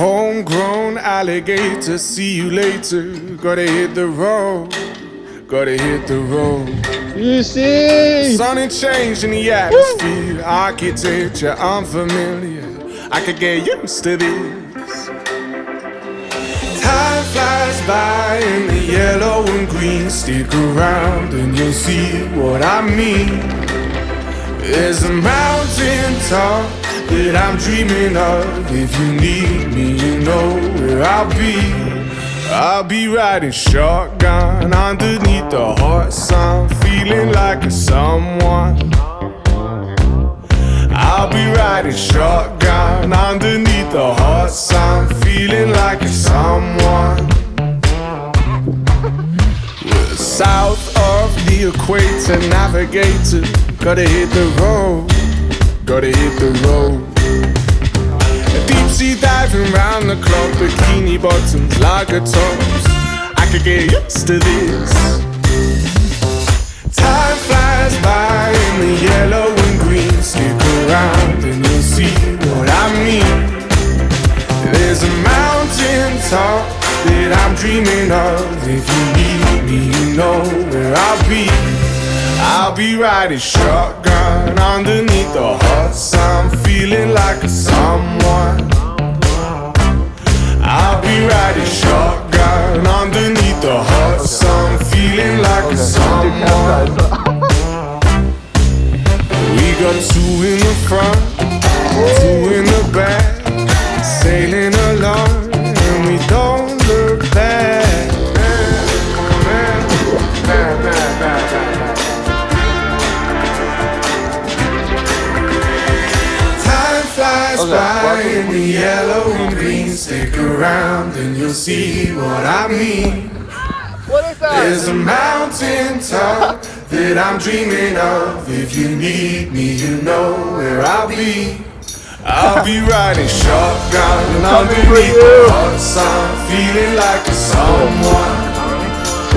Homegrown alligator, see you later. Gotta hit the road, gotta hit the road. You see? Sun ain't changed in the atmosphere, architecture unfamiliar. I could get used to this. Time flies by in the yellow and green. Stick around and you'll see what I mean. There's a mountain top that I'm dreaming of. If you need me, you know where I'll be. I'll be riding shotgun underneath the hot sun, feeling like a someone. I'll be riding shotgun underneath the hot sun, feeling like a someone. We're south of the equator, navigator. Gotta hit the road, gotta hit the road. Deep sea diving round the clock, bikini bottoms, lager tops. I could get used to this. Time flies by in the yellow and green. Stick around and you'll see what I mean. There's a mountain top that I'm dreaming of. If you need me, you know where I'll be. I'll be riding shotgun underneath the hot sun, feeling like a someone. I'll be riding shotgun underneath the hot sun, feeling like a someone. We got two in the front, two in the back, sailing along and we don't look back. By in the yellow and green, stick around and you'll see what I mean. What is that? There's a mountain top that I'm dreaming of. If you need me, you know where I'll be. I'll be riding shotgun underneath the hot sun, feeling like a someone.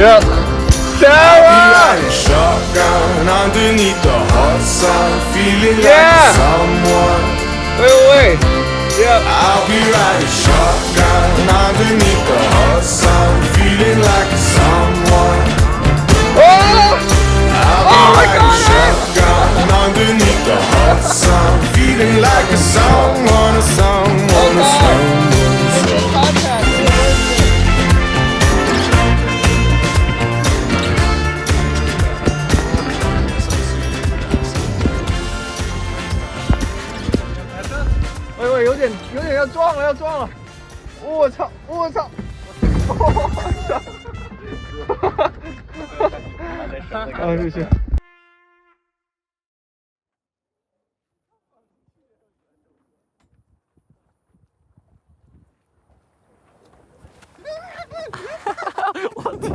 Yep. I'll be riding shotgun underneath the hot sun, feeling like a someone. Wait. Yep. I'll be riding shotgun underneath the hot sun, feeling like a someone. Oh! I'll be riding shotgun underneath the hot sun, feeling like a someone, a someone, a someone.喂，有点要撞了！我操！我操！啊，谢谢。我天！